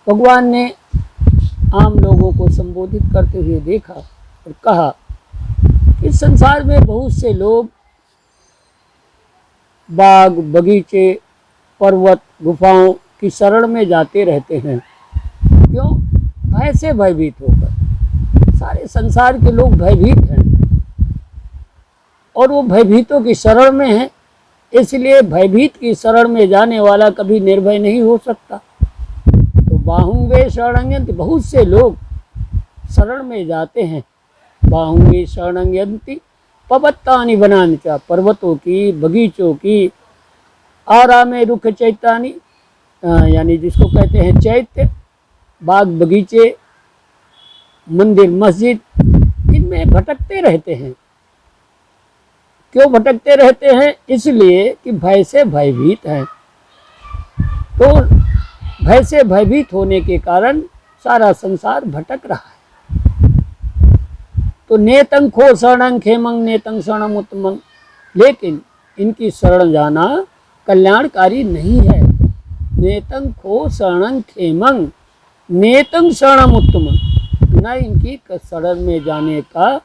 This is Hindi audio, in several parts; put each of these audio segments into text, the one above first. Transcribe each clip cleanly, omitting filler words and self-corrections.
भगवान ने आम लोगों को संबोधित करते हुए देखा और कहा कि संसार में बहुत से लोग बाग बगीचे पर्वत गुफाओं की शरण में जाते रहते हैं। क्यों? भय से भयभीत होकर। सारे संसार के लोग भयभीत हैं और वो भयभीतों की शरण में हैं, इसलिए भयभीत की शरण में जाने वाला कभी निर्भय नहीं हो सकता। तो बाहुंगे शरणयंति, बहुत से लोग शरण में जाते हैं। बाहुंगे शरणयंति पवत्तानि वनानि च, पर्वतों की बगीचों की, आरामे रुख चैतानि, यानी जिसको कहते हैं चैत्य, बाग बगीचे मंदिर मस्जिद, इनमें भटकते रहते हैं। क्यों भटकते रहते हैं? इसलिए कि भय से भयभीत हैं। तो भय से भयभीत होने के कारण सारा संसार भटक रहा है। तो नेतं खो शरणं खेमं नेतं शरणम उत्तमं, लेकिन इनकी शरण जाना कल्याणकारी नहीं है। नेतं खो शरणं खेमं नेतं शरणम उत्तमं, न इनकी शरण में जाने का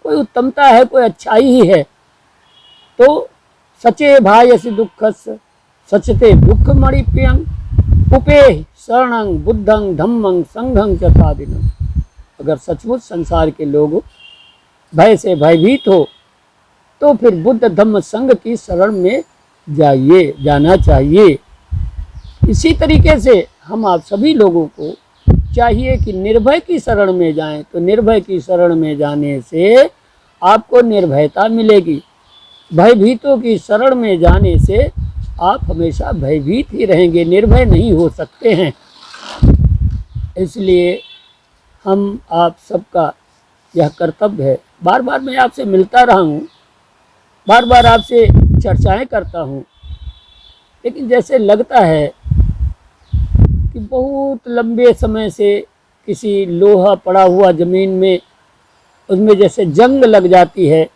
कोई उत्तमता है, कोई अच्छाई ही है। तो सचे भायसि दुःखस्य सचते दुःख मणिप्यं उपे शरणं बुद्धं धम्मं संघं च साधिनं। अगर सचमुच संसार के लोग भय से भयभीत हो तो फिर बुद्ध धम्म संघ की शरण में जाइए, जाना चाहिए। इसी तरीके से हम आप सभी लोगों को चाहिए कि निर्भय की शरण में जाएं। तो निर्भय की शरण में जाने से आपको निर्भयता मिलेगी। भयभीतों की शरण में जाने से आप हमेशा भयभीत ही रहेंगे, निर्भय नहीं हो सकते हैं। इसलिए हम आप सबका यह कर्तव्य है। बार बार मैं आपसे मिलता रहा हूँ, बार बार आपसे चर्चाएं करता हूँ, लेकिन जैसे लगता है कि बहुत लंबे समय से किसी लोहा पड़ा हुआ ज़मीन में, उसमें जैसे जंग लग जाती है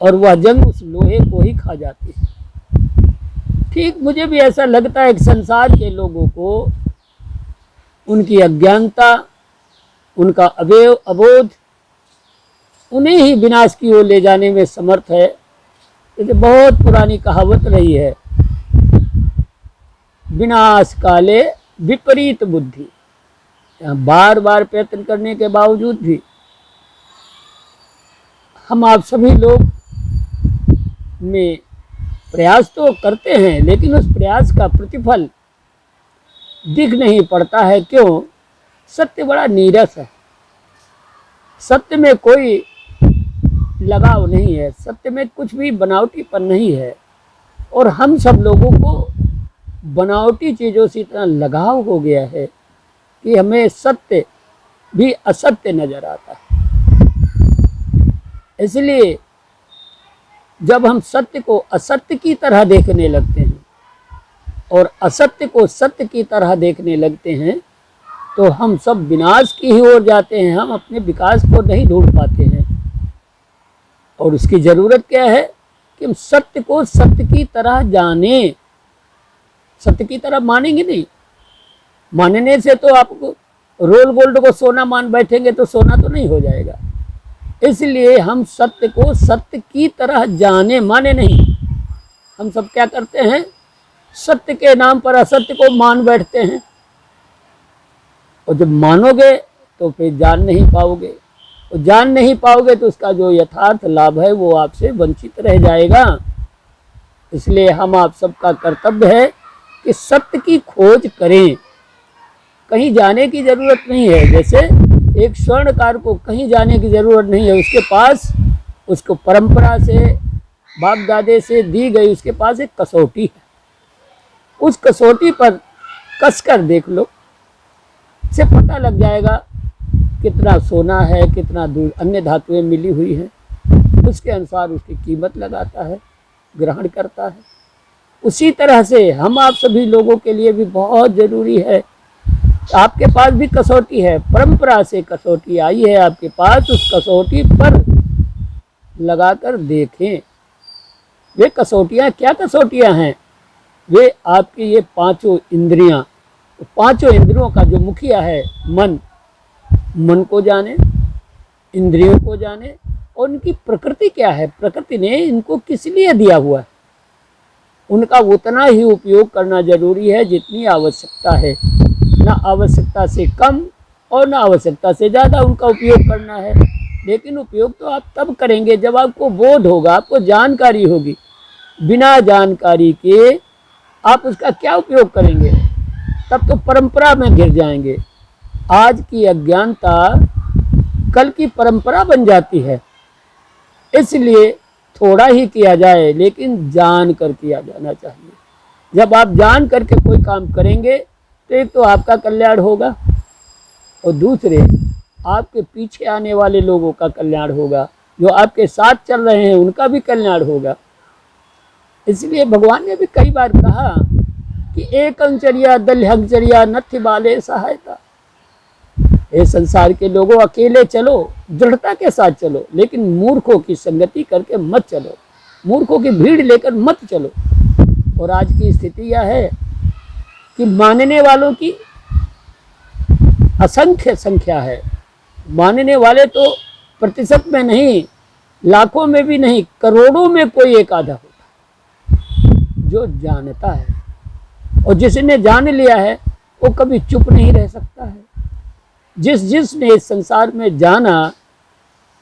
और वह जंग उस लोहे को ही खा जाती है। ठीक मुझे भी ऐसा लगता है कि संसार के लोगों को उनकी अज्ञानता, उनका अबोध उन्हें ही विनाश की ओर ले जाने में समर्थ है। जैसे बहुत पुरानी कहावत रही है, विनाश काले विपरीत बुद्धि। बार बार प्रयत्न करने के बावजूद भी हम आप सभी लोग में प्रयास तो करते हैं, लेकिन उस प्रयास का प्रतिफल दिख नहीं पड़ता है। क्यों? सत्य बड़ा नीरस है, सत्य में कोई लगाव नहीं है, सत्य में कुछ भी बनावटीपन नहीं है। और हम सब लोगों को बनावटी चीज़ों से इतना लगाव हो गया है कि हमें सत्य भी असत्य नज़र आता है। इसलिए जब हम सत्य को असत्य की तरह देखने लगते हैं और असत्य को सत्य की तरह देखने लगते हैं, तो हम सब विनाश की ही ओर जाते हैं। हम अपने विकास को नहीं ढूंढ पाते हैं। और उसकी ज़रूरत क्या है कि हम सत्य को सत्य की तरह जानें। सत्य की तरह मानेंगे नहीं, मानने से तो आपको रोल गोल्ड को सोना मान बैठेंगे तो सोना तो नहीं हो जाएगा। इसलिए हम सत्य को सत्य की तरह जाने, माने नहीं। हम सब क्या करते हैं? सत्य के नाम पर असत्य को मान बैठते हैं, और जब मानोगे तो फिर जान नहीं पाओगे, और जान नहीं पाओगे तो उसका जो यथार्थ लाभ है वो आपसे वंचित रह जाएगा। इसलिए हम आप सबका कर्तव्य है कि सत्य की खोज करें। कहीं जाने की ज़रूरत नहीं है। जैसे एक स्वर्णकार को कहीं जाने की ज़रूरत नहीं है, उसके पास उसको परंपरा से बाप दादे से दी गई उसके पास एक कसौटी है। उस कसौटी पर कसकर देख लो, से पता लग जाएगा कितना सोना है, कितना दूर अन्य धातुएं मिली हुई हैं। उसके अनुसार उसकी कीमत लगाता है, ग्रहण करता है। उसी तरह से हम आप सभी लोगों के लिए भी बहुत ज़रूरी है। आपके पास भी कसौटी है, परंपरा से कसौटी आई है आपके पास, उस कसौटी पर लगाकर देखें। वे कसौटियाँ क्या कसौटियाँ हैं? वे आपकी ये पांचों इंद्रियां, पांचों इंद्रियों का जो मुखिया है मन को जाने, इंद्रियों को जाने, और उनकी प्रकृति क्या है, प्रकृति ने इनको किस लिए दिया हुआ है, उनका उतना ही उपयोग करना जरूरी है जितनी आवश्यकता है। ना आवश्यकता से कम और ना आवश्यकता से ज़्यादा उनका उपयोग करना है। लेकिन उपयोग तो आप तब करेंगे जब आपको बोध होगा, आपको जानकारी होगी। बिना जानकारी के आप उसका क्या उपयोग करेंगे? तब तो परंपरा में गिर जाएंगे। आज की अज्ञानता कल की परंपरा बन जाती है। इसलिए थोड़ा ही किया जाए लेकिन जान कर किया जाना चाहिए। जब आप जान करके कोई काम करेंगे तो एक तो आपका कल्याण होगा और दूसरे आपके पीछे आने वाले लोगों का कल्याण होगा, जो आपके साथ चल रहे हैं उनका भी कल्याण होगा। इसलिए भगवान ने भी कई बार कहा कि एक अंचरिया दलहंचरिया नथि बाले सहायता। ये संसार के लोगों, अकेले चलो, दृढ़ता के साथ चलो, लेकिन मूर्खों की संगति करके मत चलो, मूर्खों की भीड़ लेकर मत चलो। और आज की स्थिति यह है कि मानने वालों की असंख्य संख्या है। मानने वाले तो प्रतिशत में नहीं, लाखों में भी नहीं, करोड़ों में कोई एक आधा होता जो जानता है। और जिसने जान लिया है वो कभी चुप नहीं रह सकता है। जिसने इस संसार में जाना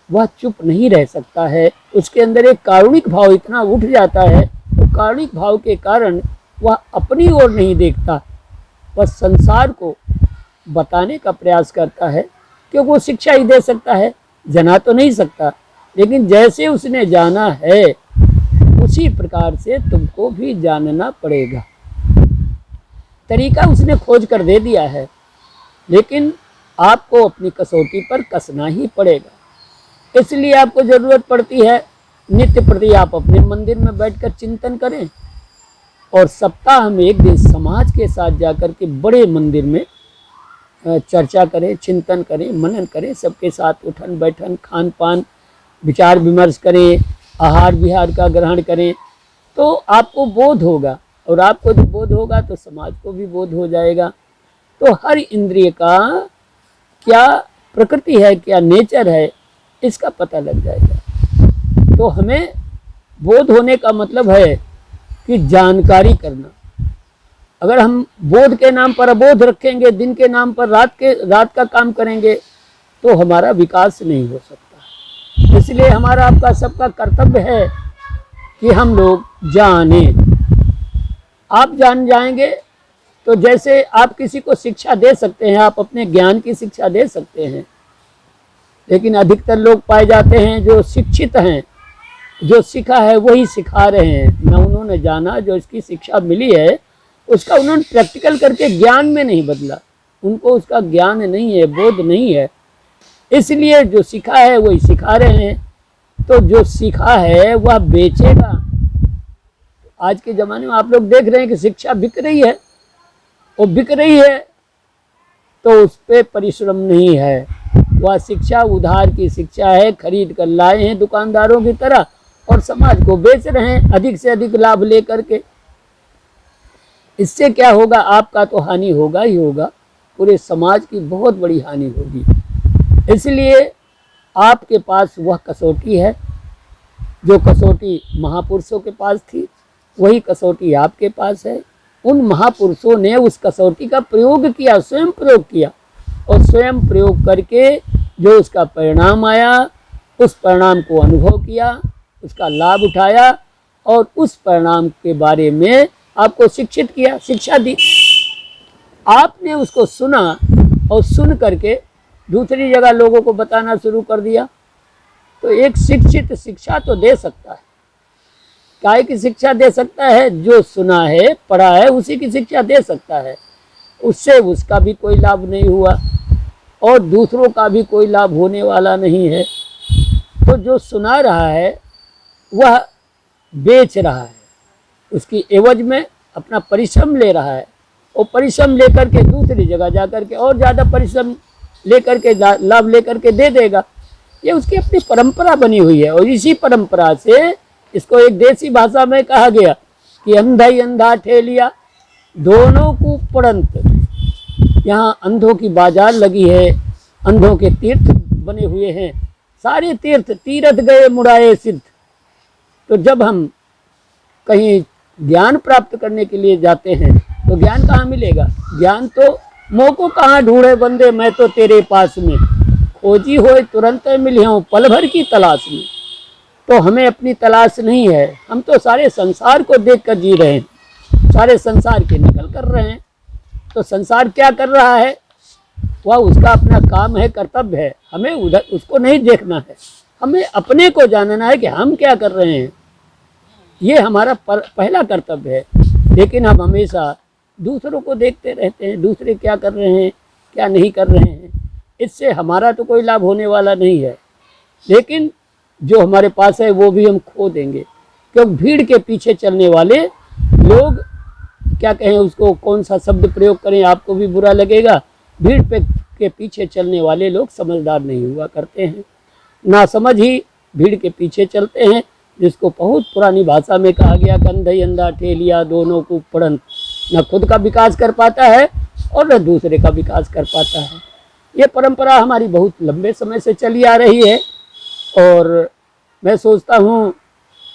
वह चुप नहीं रह सकता है। उसके अंदर एक कारुणिक भाव इतना उठ जाता है, तो कारुणिक भाव के कारण वह अपनी ओर नहीं देखता, वह संसार को बताने का प्रयास करता है, क्योंकि वो शिक्षा ही दे सकता है, जना तो नहीं सकता। लेकिन जैसे उसने जाना है उसी प्रकार से तुमको भी जानना पड़ेगा। तरीका उसने खोज कर दे दिया है, लेकिन आपको अपनी कसौटी पर कसना ही पड़ेगा। इसलिए आपको ज़रूरत पड़ती है नित्य प्रति आप अपने मंदिर में बैठकर चिंतन करें, और सप्ताह में एक दिन समाज के साथ जाकर के बड़े मंदिर में चर्चा करें, चिंतन करें, मनन करें, सबके साथ उठन बैठन, खान पान, विचार विमर्श करें, आहार विहार का ग्रहण करें, तो आपको बोध होगा। और आपको जो बोध होगा तो समाज को भी बोध हो जाएगा। तो हर इंद्रिय का क्या प्रकृति है, क्या नेचर है, इसका पता लग जाएगा। तो हमें बोध होने का मतलब है कि जानकारी करना। अगर हम बोध के नाम पर अबोध रखेंगे, दिन के नाम पर रात का काम करेंगे, तो हमारा विकास नहीं हो सकता। इसलिए हमारा आपका सबका कर्तव्य है कि हम लोग जाने। आप जान जाएंगे तो जैसे आप किसी को शिक्षा दे सकते हैं, आप अपने ज्ञान की शिक्षा दे सकते हैं, लेकिन अधिकतर लोग पाए जाते हैं जो शिक्षित हैं, जो सीखा है वही सिखा रहे हैं। न उन्होंने जाना, जो इसकी शिक्षा मिली है उसका उन्होंने प्रैक्टिकल करके ज्ञान में नहीं बदला, उनको उसका ज्ञान नहीं है, बोध नहीं है। इसलिए जो सीखा है वही सिखा रहे हैं। तो जो सीखा है वह बेचेगा। आज के ज़माने में आप लोग देख रहे हैं कि शिक्षा बिक रही है, और बिक रही है तो उस पर परिश्रम नहीं है। वह शिक्षा उधार की शिक्षा है, खरीद कर लाए हैं दुकानदारों की तरह और समाज को बेच रहे हैं अधिक से अधिक लाभ लेकर के। इससे क्या होगा? आपका तो हानि होगा ही होगा, पूरे समाज की बहुत बड़ी हानि होगी। इसलिए आपके पास वह कसौटी है, जो कसौटी महापुरुषों के पास थी, वही कसौटी आपके पास है। उन महापुरुषों ने उस कसौटी का प्रयोग किया, स्वयं प्रयोग किया, और स्वयं प्रयोग करके जो उसका परिणाम आया, उस परिणाम को अनुभव किया, उसका लाभ उठाया, और उस परिणाम के बारे में आपको शिक्षित किया, शिक्षा दी। आपने उसको सुना और सुन करके दूसरी जगह लोगों को बताना शुरू कर दिया। तो एक शिक्षित शिक्षा तो दे सकता है, काय की शिक्षा दे सकता है? जो सुना है, पढ़ा है, उसी की शिक्षा दे सकता है। उससे उसका भी कोई लाभ नहीं हुआ और दूसरों का भी कोई लाभ होने वाला नहीं है। तो जो सुना रहा है वह बेच रहा है, उसकी एवज में अपना परिश्रम ले रहा है, और परिश्रम लेकर के दूसरी जगह जाकर के और ज़्यादा परिश्रम लेकर के लाभ लेकर के दे देगा। ये उसकी अपनी परंपरा बनी हुई है। और इसी परंपरा से, इसको एक देसी भाषा में कहा गया कि अंधा ही अंधा ठेलिया दोनों को पड़ंत। यहाँ अंधों की बाजार लगी है, अंधों के तीर्थ बने हुए हैं, सारे तीर्थ गए मुड़ाए सिद्ध। तो जब हम कहीं ज्ञान प्राप्त करने के लिए जाते हैं तो ज्ञान कहाँ मिलेगा? ज्ञान तो मोको कहाँ ढूंढे बंदे, मैं तो तेरे पास में खोजी होए तुरंत मिली हूँ पल भर की तलाश में। तो हमें अपनी तलाश नहीं है, हम तो सारे संसार को देख कर जी रहे हैं, सारे संसार की नकल कर रहे हैं। तो संसार क्या कर रहा है, वह उसका अपना काम है, कर्तव्य है, हमें उधर उसको नहीं देखना है, हमें अपने को जानना है कि हम क्या कर रहे हैं। ये हमारा पहला कर्तव्य है। लेकिन हम हमेशा दूसरों को देखते रहते हैं, दूसरे क्या कर रहे हैं क्या नहीं कर रहे हैं, इससे हमारा तो कोई लाभ होने वाला नहीं है। लेकिन जो हमारे पास है वो भी हम खो देंगे, क्योंकि भीड़ के पीछे चलने वाले लोग, क्या कहें उसको, कौन सा शब्द प्रयोग करें आपको भी बुरा लगेगा, भीड़ के पीछे चलने वाले लोग समझदार नहीं हुआ करते हैं, ना समझ ही भीड़ के पीछे चलते हैं, जिसको बहुत पुरानी भाषा में कहा गया कि अंधा ही अंधा ठेलिया दोनों को पड़ंत। न खुद का विकास कर पाता है और न दूसरे का विकास कर पाता है। ये परंपरा हमारी बहुत लंबे समय से चली आ रही है और मैं सोचता हूँ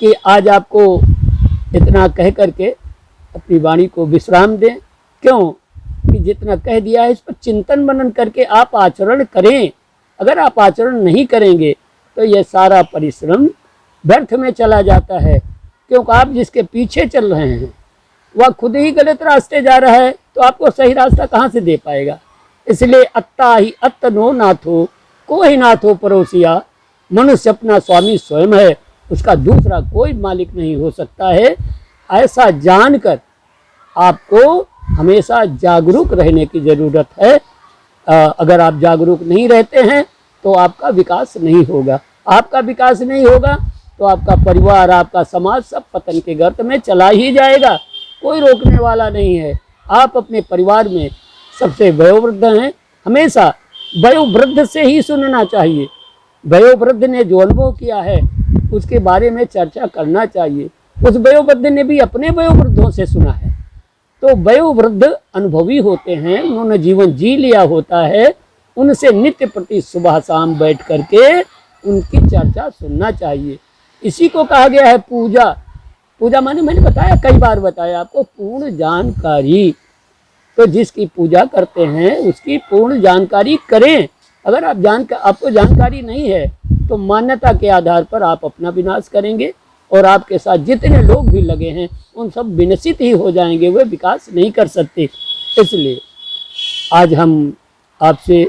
कि आज आपको इतना कह करके अपनी वाणी को विश्राम दें। क्यों कि जितना कह दिया है इस पर चिंतन मनन करके आप आचरण करें। अगर आप आचरण नहीं करेंगे तो यह सारा परिश्रम व्यर्थ में चला जाता है, क्योंकि आप जिसके पीछे चल रहे हैं वह खुद ही गलत रास्ते जा रहा है, तो आपको सही रास्ता कहाँ से दे पाएगा। इसलिए अत्ता ही अत्तनो नाथो को ही नाथो परोसिया, मनुष्य अपना स्वामी स्वयं है, उसका दूसरा कोई मालिक नहीं हो सकता है। ऐसा जानकर आपको हमेशा जागरूक रहने की ज़रूरत है। अगर आप जागरूक नहीं रहते हैं तो आपका विकास नहीं होगा, आपका विकास नहीं होगा तो आपका परिवार, आपका समाज सब पतन के गर्त में चला ही जाएगा, कोई रोकने वाला नहीं है। आप अपने परिवार में सबसे वयोवृद्ध हैं, हमेशा वयोवृद्ध से ही सुनना चाहिए। वयोवृद्ध ने जो अनुभव किया है उसके बारे में चर्चा करना चाहिए। उस वयोवृद्ध ने भी अपने वयोवृद्धों से सुना है। तो वयोवृद्ध अनुभवी होते हैं, उन्होंने जीवन जी लिया होता है, उनसे नित्य प्रति सुबह शाम बैठ करके उनकी चर्चा सुनना चाहिए। इसी को कहा गया है पूजा। पूजा माने मैंने बताया, कई बार बताया आपको, पूर्ण जानकारी। तो जिसकी पूजा करते हैं उसकी पूर्ण जानकारी करें। अगर आपको जानकारी नहीं है तो मान्यता के आधार पर आप अपना विनाश करेंगे और आपके साथ जितने लोग भी लगे हैं उन सब विनशित ही हो जाएंगे, वे विकास नहीं कर सकते। इसलिए आज हम आपसे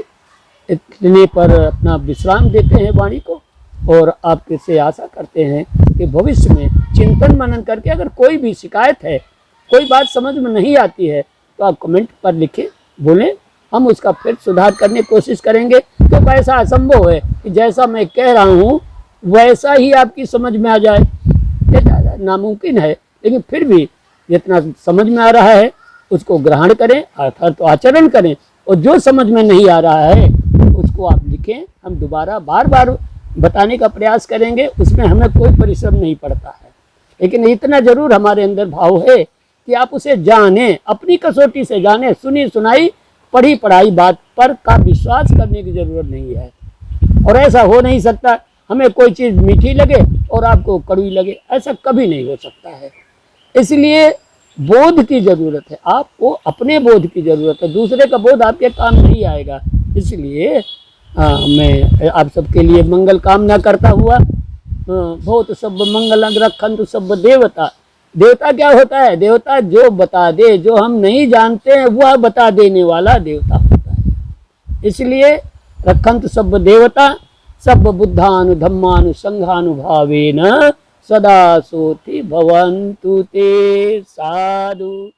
इतने पर अपना विश्राम देते हैं वाणी को, और आपके से आशा करते हैं कि भविष्य में चिंतन मनन करके अगर कोई भी शिकायत है, कोई बात समझ में नहीं आती है तो आप कमेंट पर लिखें, बोलें, हम उसका फिर सुधार करने की कोशिश करेंगे। क्योंकि ऐसा असंभव है कि जैसा मैं कह रहा हूँ वैसा ही आपकी समझ में आ जाए, ये नामुमकिन है। लेकिन फिर भी जितना समझ में आ रहा है उसको ग्रहण करें, अर्थात तो आचरण करें, और जो समझ में नहीं आ रहा है उसको आप लिखें, हम दोबारा बार बार बताने का प्रयास करेंगे, उसमें हमें कोई परिश्रम नहीं पड़ता है। लेकिन इतना जरूर हमारे अंदर भाव है कि आप उसे जानें, अपनी कसौटी से जानें। सुनी सुनाई पढ़ी पढ़ाई बात पर का विश्वास करने की जरूरत नहीं है। और ऐसा हो नहीं सकता हमें कोई चीज़ मीठी लगे और आपको कड़वी लगे, ऐसा कभी नहीं हो सकता है। इसलिए बोध की ज़रूरत है, आपको अपने बोध की ज़रूरत है, दूसरे का बोध आपके काम नहीं आएगा। इसलिए मैं आप सबके लिए मंगल कामना करता हुआ, बहुत सब मंगल रखंतु सब देवता। देवता क्या होता है? देवता जो बता दे, जो हम नहीं जानते हैं वह बता देने वाला देवता होता है। इसलिए रखंतु सब देवता सब बुद्धानु धम्मानु संघानुभावेन सदा सोति भवन्तु ते साधु।